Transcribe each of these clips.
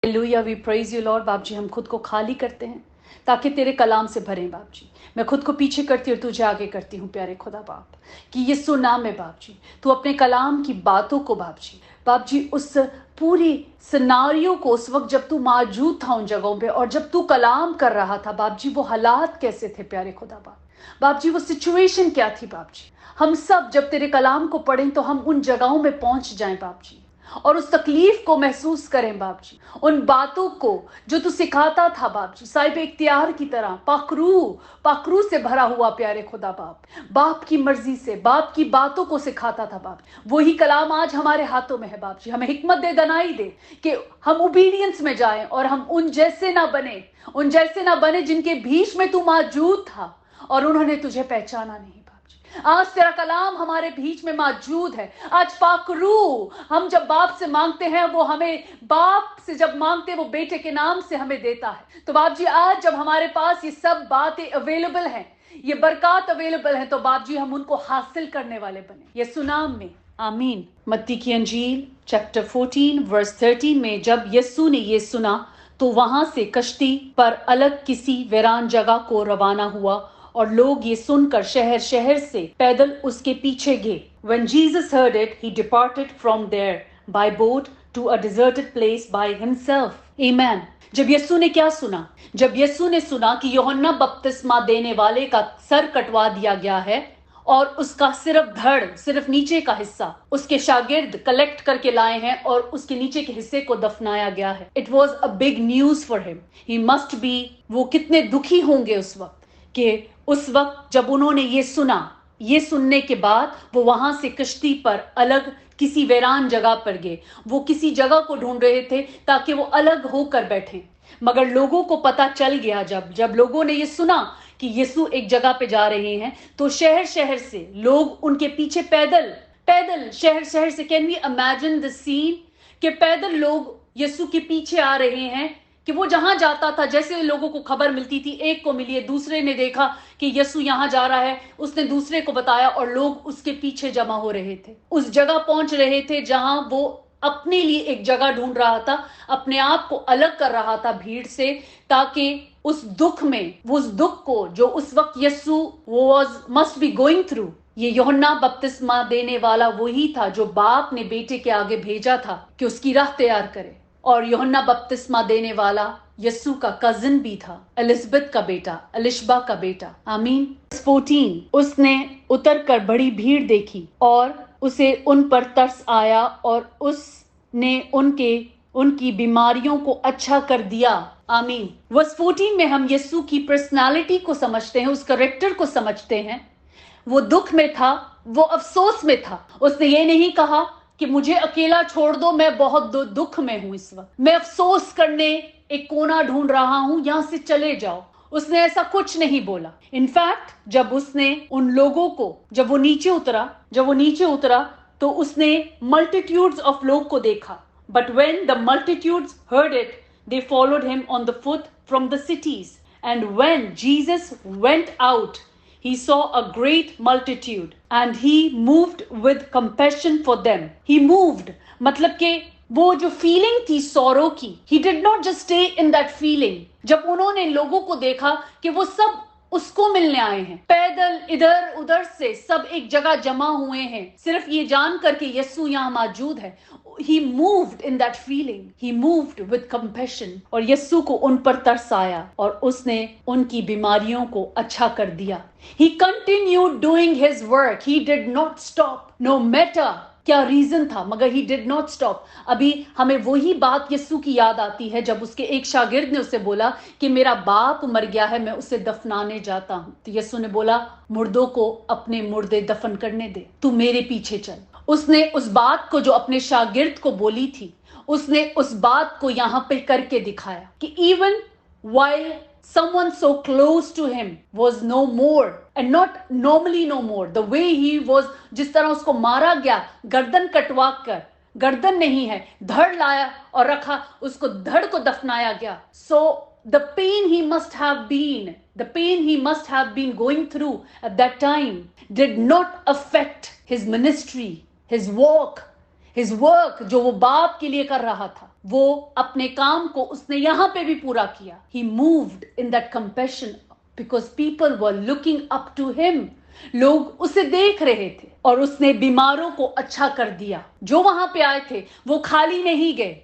Hallelujah, we praise you lord. बाप जी, हम खुद को खाली करते हैं ताकि तेरे कलाम से भरें। बाप जी, मैं खुद को पीछे करती और तुझे आगे करती हूँ प्यारे खुदा बाप, कि यीशु नाम में बाप जी तू अपने कलाम की बातों को बाप जी उस पूरी सिनारियो को, उस वक्त जब तू मौजूद था उन जगहों पे और जब तू कलाम कर रहा था बाप जी, वो हालात कैसे थे प्यारे खुदा बाप जी, वो सिचुएशन क्या थी बाप जी। हम सब जब तेरे कलाम को पढ़ें तो हम उन जगहों में पहुंच जाएं बाप जी, और उस तकलीफ को महसूस करें बाप जी, उन बातों को जो तू सिखाता था बाप जी, साहिब इख्तियार की तरह पाखरू से भरा हुआ प्यारे खुदा बाप की मर्जी से, बाप की बातों को सिखाता था बाप। वही कलाम आज हमारे हाथों में है बाप जी। हमें हिकमत दे, दनाई दे कि हम ओबीडियंस में जाएं और हम उन जैसे ना बने जिनके बीच में तू मौजूद था और उन्होंने तुझे पहचाना नहीं। आज तेरा कलाम हमारे बीच में मौजूद है। आज पाकरू हम जब बाप से मांगते हैं, वो हमें बाप से जब मांगते हैं वो बेटे के नाम से हमें देता है। तो बाप जी, आज जब हमारे पास ये सब बातें अवेलेबल हैं, ये बरकत अवेलेबल है, तो बाप जी हम उनको हासिल करने वाले बने यीशु नाम में, आमीन। मत्ती की अंजील चैप्टर 14 वर्स 13 में जब यीशु ने ये सुना तो वहां से कश्ती पर अलग किसी वीरान जगह को रवाना हुआ और लोग ये सुनकर शहर शहर से पैदल उसके पीछे गए। When Jesus heard it, he departed from there by boat to a deserted place by himself. Amen. जब यीशु ने क्या सुना? जब यीशु ने सुना कि यूहन्ना बपतिस्मा देने वाले का सर कटवा दिया गया है और उसका सिर्फ नीचे का हिस्सा उसके शागिर्द कलेक्ट करके लाए हैं और उसके नीचे के हिस्से को दफनाया गया है। It was a big news for him. He must be, वो कितने दुखी होंगे उस वक्त, कि उस वक्त जब उन्होंने ये सुना, ये सुनने के बाद वो वहां से कश्ती पर अलग किसी वीरान जगह पर गए। वो किसी जगह को ढूंढ रहे थे ताकि वो अलग होकर बैठें, मगर लोगों को पता चल गया, जब लोगों ने ये सुना कि यीशु एक जगह पे जा रहे हैं, तो शहर शहर से लोग उनके पीछे पैदल शहर शहर से, can we imagine the scene, कि पैदल लोग यीशु के पीछे आ रहे हैं, कि वो जहां जाता था, जैसे लोगों को खबर मिलती थी, एक को मिली है, दूसरे ने देखा कि यीशु यहां जा रहा है, उसने दूसरे को बताया और लोग उसके पीछे जमा हो रहे थे। उस जगह पहुंच रहे थे जहां वो अपने लिए एक जगह ढूंढ रहा था, अपने आप को अलग कर रहा था भीड़ से, ताकि उस दुख को जो उस वक्त यीशु मस्ट बी गोइंग थ्रू, ये यूहन्ना बपतिस्मा देने वाला वही था जो बाप ने बेटे के आगे भेजा था कि उसकी राह तैयार करे। और यूहन्ना बपतिस्मा देने वाला यीशु का कजिन भी था, एलिजबेथ का बेटा, एलिशबा का बेटा, आमीन। 14, उसने उतर कर बड़ी भीड़ देखी और उसे उन पर तरस आया और उसने उनकी बीमारियों को अच्छा कर दिया, आमीन। वर्स 14 में हम यीशु की पर्सनालिटी को समझते हैं, उस कैरेक्टर को समझते हैं। वो दुख में था, वो अफसोस में था। उसने ये नहीं कहा कि मुझे अकेला छोड़ दो, मैं बहुत दुख में हूं, इस वक्त मैं अफसोस करने एक कोना ढूंढ रहा हूं, यहां से चले जाओ। उसने ऐसा कुछ नहीं बोला। इनफैक्ट जब उसने उन लोगों को, जब वो नीचे उतरा तो उसने मल्टीट्यूड्स ऑफ लोग को देखा। But when the multitudes heard it, they followed him on the foot from the cities, and when Jesus went out, he saw a great multitude and he moved with compassion for them. He moved, मतलब कि वो जो feeling थी sorrow की, he did not just stay in that feeling. जब उन्होंने लोगों को देखा कि वो सब उसको मिलने आए हैं, पैदल इधर उधर से सब एक जगह जमा हुए हैं, सिर्फ ये जानकर कि यीशु यहाँ मौजूद है, he moved in that feeling. He moved with compassion. और यीशु को उन पर तरस आया और उसने उनकी बीमारियों को अच्छा कर दिया। He continued doing his work. He did not stop. No matter क्या रीजन था, मगर he did not stop. अभी हमें वही बात यीशु की याद आती है जब उसके एक शागिर्द ने उसे बोला कि मेरा बाप मर गया है, मैं उसे दफनाने जाता हूं। तो यीशु ने बोला, मुर्दों को अपने मुर्दे दफन करने दे, तू मेरे पीछे चल। उसने उस बात को जो अपने शागिर्द को बोली थी, उसने उस बात को यहाँ पे करके दिखाया कि even while someone so close to him was no more, and not normally no more, the way he was, जिस तरह उसको मारा गया, गर्दन कटवा कर, गर्दन नहीं है, धड़ लाया और रखा, उसको धड़ को दफनाया गया। So the pain he must have been going through at that time did not affect his ministry, his work जो वो बाप के लिए कर रहा था, وہ اپنے کام کو اس نے یہاں پہ بھی پورا کیا. He moved in that compassion because people were looking up to him. لوگ اسے دیکھ رہے تھے اور اس نے بیماروں کو اچھا کر دیا. جو وہاں پہ آئے تھے وہ خالی نہیں گئے.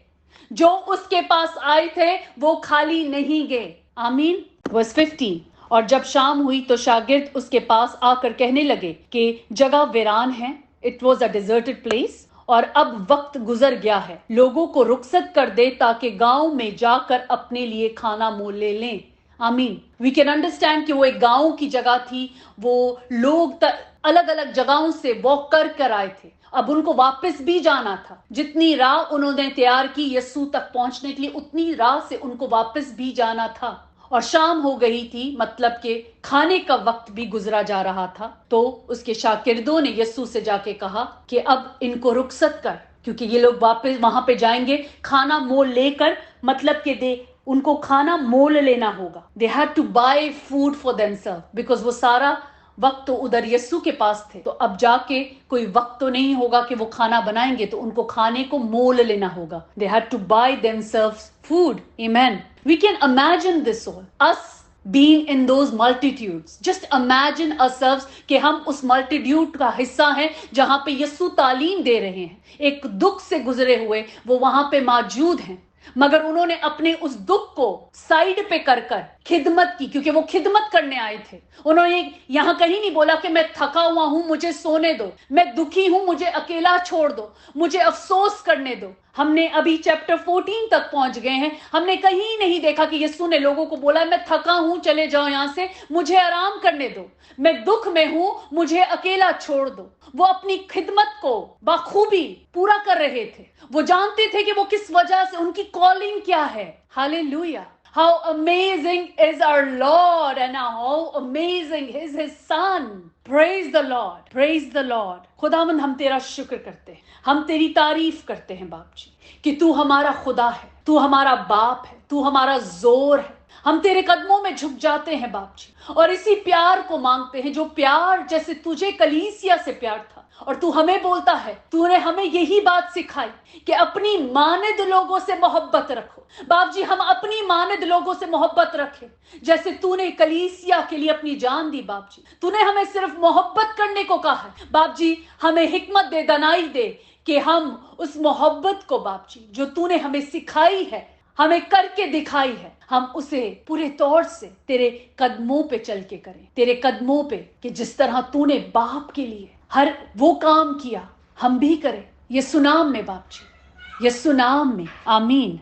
جو اس کے پاس آئے تھے وہ خالی نہیں گئے. آمین. Verse 15. اور جب شام ہوئی تو شاگرد اس کے پاس آ کر کہنے لگے کہ جگہ ویران ہے. It was a deserted place. اور اب وقت گزر گیا ہے. لوگوں کو رخصت کر دے تاکہ گاؤں میں جا کر اپنے لیے کھانا مول لے لیں. آمین. وی کین انڈرسٹینڈ کہ وہ ایک گاؤں کی جگہ تھی. وہ لوگ الگ الگ جگہوں سے واک کر آئے تھے. اب ان کو واپس بھی جانا تھا. جتنی راہ انہوں نے تیار کی یسوع تک پہنچنے کے لیے اتنی راہ سے ان کو واپس بھی جانا تھا. اور شام ہو گئی تھی، مطلب کہ کھانے کا وقت بھی گزرا جا رہا تھا. تو اس کے شاگردوں نے یسوع سے جا کے کہا کہ اب ان کو رخصت کر، کیونکہ یہ لوگ واپس وہاں پہ جائیں گے کھانا مول لے کر. مطلب کہ ان کو کھانا مول لینا ہوگا. They had to buy food for themselves because وہ سارا وقت تو ادھر یسوع کے پاس تھے. تو اب جا کے کوئی وقت تو نہیں ہوگا کہ وہ کھانا بنائیں گے، تو ان کو کھانے کو مول لینا ہوگا. They had to buy themselves food. Amen. We can imagine this all. Us being in those multitudes. Just imagine ourselves کہ ہم اس multitude کا حصہ ہیں جہاں پہ یسوع تعلیم دے رہے ہیں. ایک دکھ سے گزرے ہوئے وہ وہاں پہ موجود ہیں، مگر انہوں نے اپنے اس دکھ کو سائیڈ پہ کر خدمت کی، کیونکہ وہ خدمت کرنے آئے تھے. انہوں نے یہاں کہیں نہیں بولا کہ میں تھکا ہوا ہوں مجھے سونے دو، میں دکھی ہوں مجھے اکیلا چھوڑ دو، مجھے افسوس کرنے دو. ہم نے ابھی چیپٹر 14 تک پہنچ گئے ہیں. ہم نے کہیں نہیں دیکھا کہ یسوع نے لوگوں کو بولا میں تھکا ہوں چلے جاؤ یہاں سے، مجھے آرام کرنے دو، میں دکھ میں ہوں مجھے اکیلا چھوڑ دو. وہ اپنی خدمت کو بخوبی پورا کر رہے تھے. وہ جانتے تھے کہ وہ کس وجہ سے، ان کی کالنگ کیا ہے. ہاللیلویا. How amazing is our Lord and how amazing is His Son. Praise the Lord. Praise the Lord. خداوند ہم تیرا شکر کرتے ہیں، ہم تیری تعریف کرتے ہیں باپ جی کہ تو ہمارا خدا ہے، تو ہمارا باپ ہے، تو ہمارا زور ہے. ہم تیرے قدموں میں جھک جاتے ہیں باپ جی، اور اسی پیار کو مانگتے ہیں جو پیار جیسے تجھے کلیسیا سے پیار تھا. اور تو ہمیں بولتا ہے، تو نے ہمیں یہی بات سکھائی کہ اپنی مانند لوگوں سے محبت رکھو. باپ جی ہم اپنی مانند لوگوں سے محبت رکھیں جیسے تو نے کلیسیا کے لیے اپنی جان دی. باپ جی تو نے ہمیں صرف محبت کرنے کو کہا ہے. باپ جی ہمیں حکمت دے، دانائی دے کہ ہم اس محبت کو باپ جی جو تو نے ہمیں سکھائی ہے، ہمیں کر کے دکھائی ہے، ہم اسے پورے طور سے تیرے قدموں پہ چل کے کریں. تیرے قدموں پہ کہ جس طرح تو نے باپ کے لیے ہر وہ کام کیا ہم بھی کریں. یسوع نام میں باپ جی، یسوع نام میں. آمین.